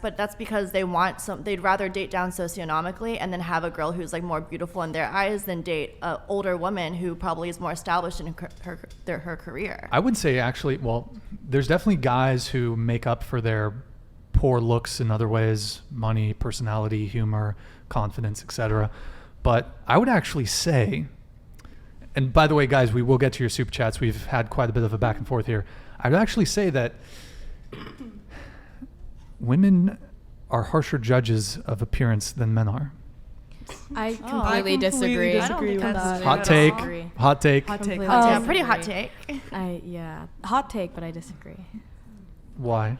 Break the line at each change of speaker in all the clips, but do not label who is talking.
but that's because they'd rather date down socioeconomically and then have a girl who's like more beautiful in their eyes than date an older woman who probably is more established in her career.
I would say actually, well, there's definitely guys who make up for their poor looks in other ways: money, personality, humor, confidence, etc. But I would actually say, and by the way, guys, we will get to your super chats. We've had quite a bit of a back and forth here. I would actually say that women are harsher judges of appearance than men are.
I completely disagree.
I don't think that's
Hot take. Hot take.
Yeah, pretty hot take.
Hot take, but I disagree.
Why?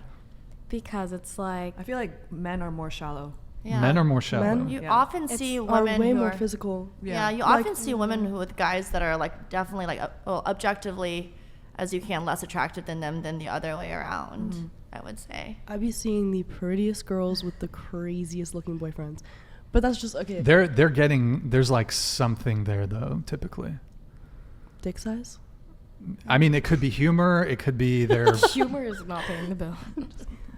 Because it's like,
I feel like men are more shallow.
Yeah.
Men are more shallow.
You often see women
are way
who
more
are
physical.
Yeah, you often see women who with guys that are like definitely like objectively as you can less attractive than them than the other way around. I would say.
I be seeing the prettiest girls with the craziest looking boyfriends, but that's just okay.
They're getting, there's like something there though, typically.
Dick size?
I mean, it could be humor. It could be their
humor is not paying the bill.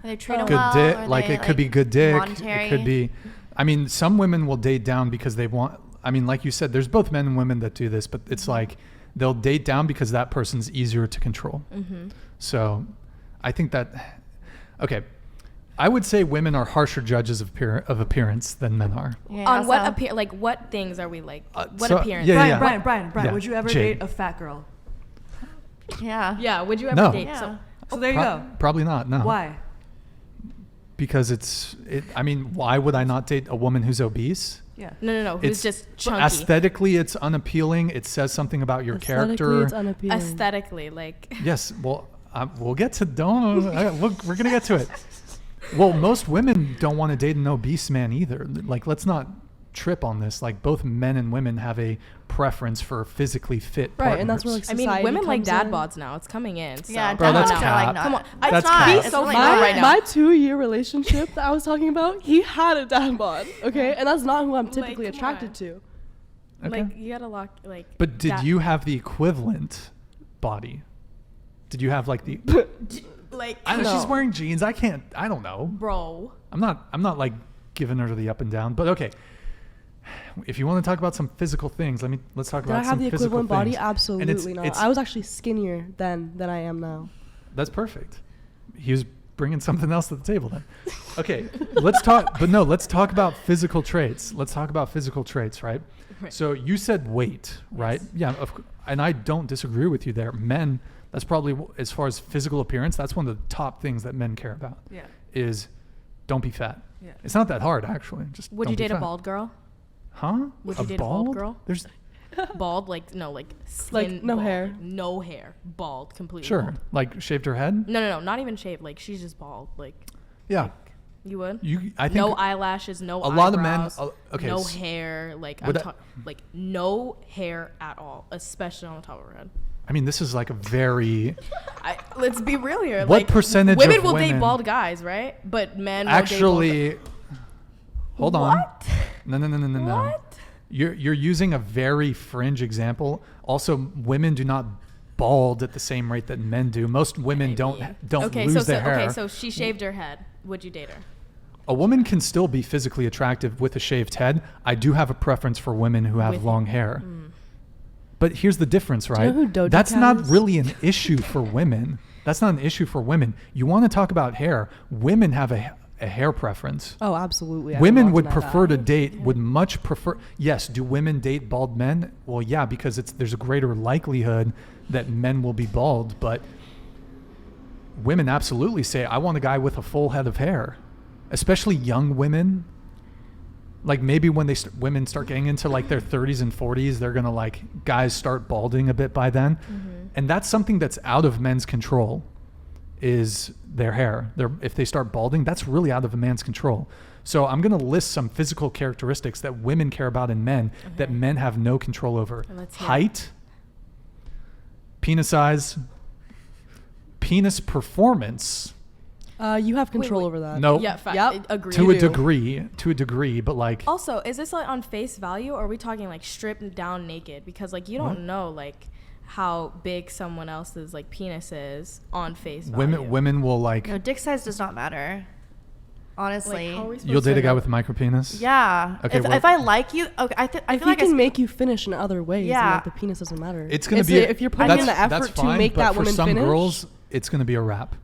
They treat them
good
well.
dick.
Or
Like
they,
it could be good dick.
monetary.
It could be. I mean, some women will date down because they want. I mean, like you said, there's both men and women that do this, but it's like they'll date down because that person's easier to control. So, I think that. Okay, I would say women are harsher judges of appearance than men are.
Yeah,
On what
so-
like what things are we like? What
so-
appearance?
yeah,
Brian,
Yeah.
would you ever
Jade.
date a fat girl?
Yeah.
Yeah. Would you ever
No.
date?
Yeah.
So there you go.
Probably not. No.
Why?
Because I mean, why would I not date a woman who's obese?
Yeah.
No. Who's just chunky?
Aesthetically, it's unappealing. It says something about your character.
It's unappealing.
Aesthetically, like.
Yes. Well, we'll get to look. We're gonna get to it. Well, most women don't want to date an obese man either. Like, let's not trip on this. Like, both men and women have a preference for physically fit partners.
Right, and that's where like
I
society
mean, women like
comes
dad
in.
bods now. It's coming in. So.
Yeah,
Bro, that's
definitely like
cap.
not.
Come on,
That's
it's not.
cap.
It's
So
really
far
not
right now.
My 2-year relationship that I was talking about, he had a dad bod, okay? And that's not who I'm typically
come
attracted
on.
to.
Okay.
Like you gotta lock like.
But did
that-
you have the equivalent body? Did you have like the?
like?
I don't know.
No.
She's wearing jeans. I can't. I don't know.
Bro.
I'm not like giving her the up and down. But okay. If you want to talk about some physical things, let's talk
Did
about
I
some
have the
physical
equivalent body?
things.
Absolutely not. I was actually skinnier then than I am now.
That's perfect. He was bringing something else to the table then. Okay, let's talk. But no, let's talk about physical traits. Let's talk about physical traits, right? So you said weight, right?
Yes.
Yeah, and I don't disagree with you there. Men, that's probably, as far as physical appearance, that's one of the top things that men care about.
Yeah.
Is don't be fat.
Yeah.
It's not that hard, actually. Just
Would
don't
you
be
date a
fat.
bald girl?
Huh?
Would you date a bald girl?
There's
Bald, like no, like skin,
Like, no
bald,
hair.
like, no hair, bald, completely.
sure,
Bald.
like shaved her head.
No, not even shaved. Like she's just bald. Like
Yeah,
you would.
I think
No eyelashes, no
a lot of men.
eyebrows,
Okay,
no hair. Like
would
like no hair at all, especially on the top of her head.
I mean, this is like a very.
Let's be real here.
What
like,
percentage
women
of
will
women-
date bald guys, right? But men
Actually, hold on.
What?
No.
What?
You're using a very fringe example. Also, women do not bald at the same rate that men do. Most women don't
Okay,
lose
so
their hair.
okay, so she shaved her head. Would you date her?
A woman can still be physically attractive with a shaved head. I do have a preference for women who have
With-
long hair. But here's the difference,
you
right?
know who Doja
That's
Cat
not
is?
really an issue for women. That's not an issue for women. You want to talk about hair. Women have a hair preference.
Oh, absolutely. I
Women
belong
would
that
prefer to
diet.
date, would much prefer. Yes, do women date bald men? Well, yeah, because there's a greater likelihood that men will be bald, but women absolutely say, I want a guy with a full head of hair, especially young women. Like maybe when women start getting into like their 30s and 40s, they're going to like, guys start balding a bit by then. And that's something that's out of men's control, is their hair. If they start balding, that's really out of a man's control. So I'm going to list some physical characteristics that women care about in men that men have no control over.
Let's hear it.
Height, penis size, penis performance.
You have control
wait.
over that.
No,
Yeah, fact.
Yep.
Agree.
to a
do.
degree, but like
Also, is this like on face value, or are we talking like stripped down naked? Because like you don't
What?
know like how big someone else's like penis is on face value.
women will like.
No, dick size does not matter honestly.
Like, how are we supposed
You'll date
to
a guy
know?
with a micro penis?
Yeah.
Okay,
If I like you, okay, I feel
If
like
he can make you finish in other ways,
Yeah.
then, like, the penis doesn't matter.
It's going to be
if you're putting in the
that's
effort to
fine,
make
but
that
for
woman
some
finish.
girls, it's going to be a wrap.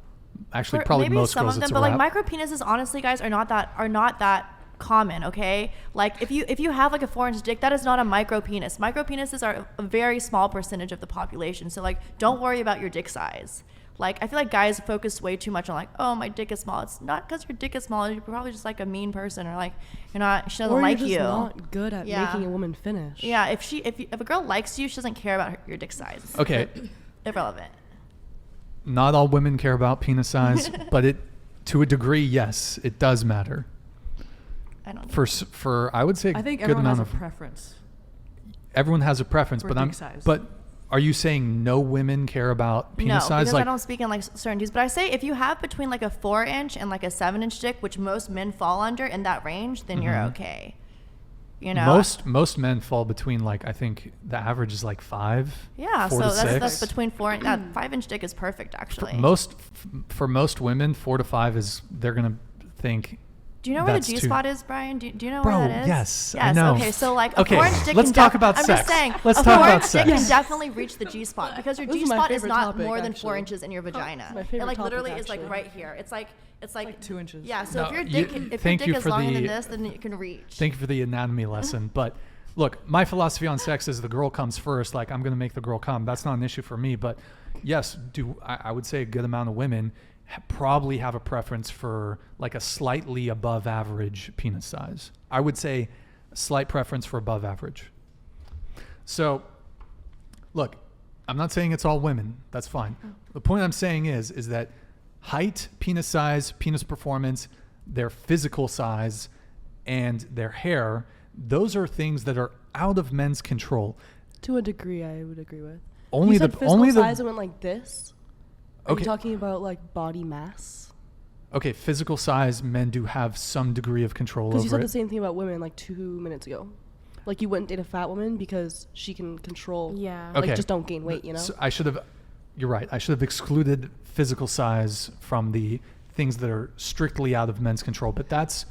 Actually, probably
maybe
most
some
girls
of them,
it's a
but like
wrap.
micro penises, honestly, guys, are not that common. Okay, like if you have like a 4-inch dick, that is not a micro penis. Micro penises are a very small percentage of the population. So like, don't worry about your dick size. Like, I feel like guys focus way too much on like, oh, my dick is small. It's not because your dick is small. You're probably just like a mean person, or like she doesn't
or
like
you're just
you.
not good at
Yeah.
making a woman finish.
Yeah, if a girl likes you, she doesn't care about your dick size.
Okay,
Irrelevant.
not all women care about penis size, but to a degree, yes, it does matter.
I don't.
For I would say
I think
good
everyone
amount
has a
of
preference.
everyone has a preference,
for
but
dick size.
but are you saying no women care about penis
No,
size?
because
Like,
I don't speak in like certain dudes. But I say if you have between like a 4-inch and like a 7-inch dick, which most men fall under in that range, then you're okay. You know.
most men fall between, like, I think the average is like 5.
Yeah,
4
so
to
that's
6.
between 4 and 5-inch dick is perfect actually.
For most women, 4 to 5 is they're gonna think.
Do you know where the
that's
G
too-
spot is, Brian? Do you know
Bro,
where that is?
yes, I know.
Okay, so like
Okay,
a 4-inch dick.
let's
can
talk about
I'm
sex.
just saying.
Let's
a
talk about
4-inch dick
sex.
can definitely reach the G spot because your
This
G
is my
spot is
favorite
not
topic,
more than 4
actually.
inches in your vagina.
my favorite
It like
topic,
literally is
actually.
like right here. It's like
2 inches.
Yeah, so
No,
if your
you-
dick if your
thank
dick
you
is
for
longer
the-
than this, then it can reach.
Thank you for the anatomy lesson. But look, my philosophy on sex is the girl comes first. Like, I'm going to make the girl come. That's not an issue for me. But yes, I would say a good amount of women probably have a preference for like a slightly above average penis size. I would say a slight preference for above average. So, look, I'm not saying it's all women. That's fine. The point I'm saying is that height, penis size, penis performance, their physical size, and their hair, those are things that are out of men's control.
To a degree, I would agree with.
Only
you said
the
physical
only
size
the
went like this. Are
Okay.
you talking about like body mass?
okay, physical size, men do have some degree of control
Because you
over
said the
it.
same thing about women like 2 minutes ago. Like, you wouldn't date a fat woman because she can control.
Yeah.
Okay.
Like, just don't gain weight, you know?
So you're right. I should have excluded physical size from the things that are strictly out of men's control. But that's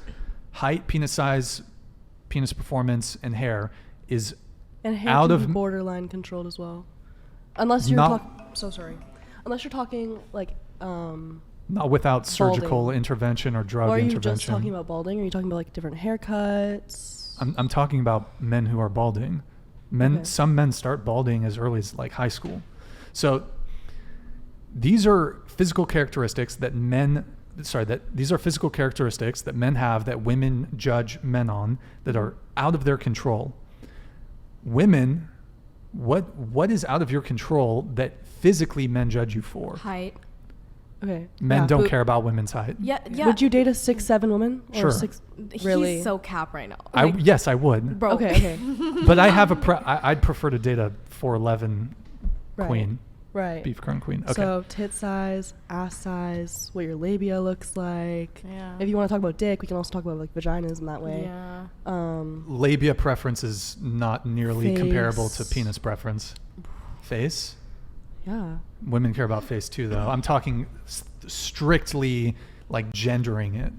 height, penis size, penis performance, and hair is
And hair
out
can
of
be borderline controlled as well. Unless you're Unless you're talking like
not without surgical
Balding.
intervention or drug
or are you
intervention.
just talking about balding? Or are you talking about like different haircuts?
I'm talking about men who are balding.
Okay.
Some men start balding as early as like high school. So these are physical characteristics that these are physical characteristics that men have that women judge men on that are out of their control. Women, what is out of your control that physically men judge you for?
Height.
Okay.
Men
yeah.
don't care about women's height.
Yeah.
Would you date a 6'7" woman? Or
Sure.
Really?
He's so cap right now.
Yes, I would.
Bro.
Okay.
But I have I'd prefer to date a 4'11"
Right.
queen,
Right.
beef current queen. Okay.
So tit size, ass size, what your labia looks like.
Yeah.
If you want to talk about dick, we can also talk about like vaginas in that way.
Yeah.
Labia preference is not nearly comparable to
Face.
penis preference. Face?
Yeah.
Women care about face too, though. I'm talking strictly like gendering it.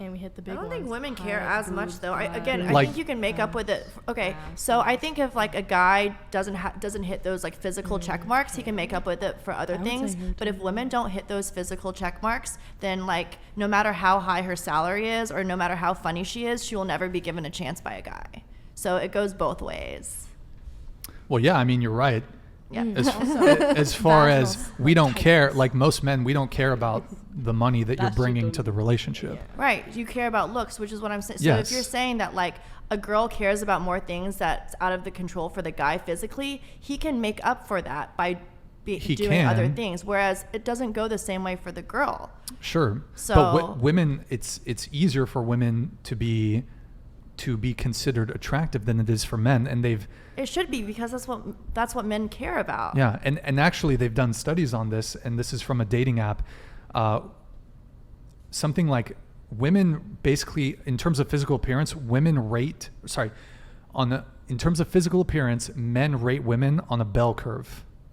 And we hit the big
I don't
ones.
think women care
Height,
as much
boobs,
though. I
Like-
think you can make up with it. Okay,
ass,
so I think if like a guy doesn't hit those like physical check marks, he can make up with it for other
I would say
things.
hair
But if
too.
women don't hit those physical check marks, then like no matter how high her salary is or no matter how funny she is, she will never be given a chance by a guy. So it goes both ways.
Well, yeah, I mean, you're right.
Yeah.
As far as
Vaginal
we don't care, like most men, we don't care about the money that you're
That's
bringing
what
to the relationship.
Right. You care about looks, which is what I'm saying. So
Yes.
if you're saying that like a girl cares about more things that's out of the control for the guy physically, he can make up for that by
He
doing other
can.
things. Whereas it doesn't go the same way for the girl.
Sure.
So-
but women, it's easier for women to be considered attractive than it is for men, and
It should be because that's what men care about.
yeah, and actually they've done studies on this, and this is from a dating app. Something like women basically, in terms of physical appearance, in terms of physical appearance, men rate women on a bell curve.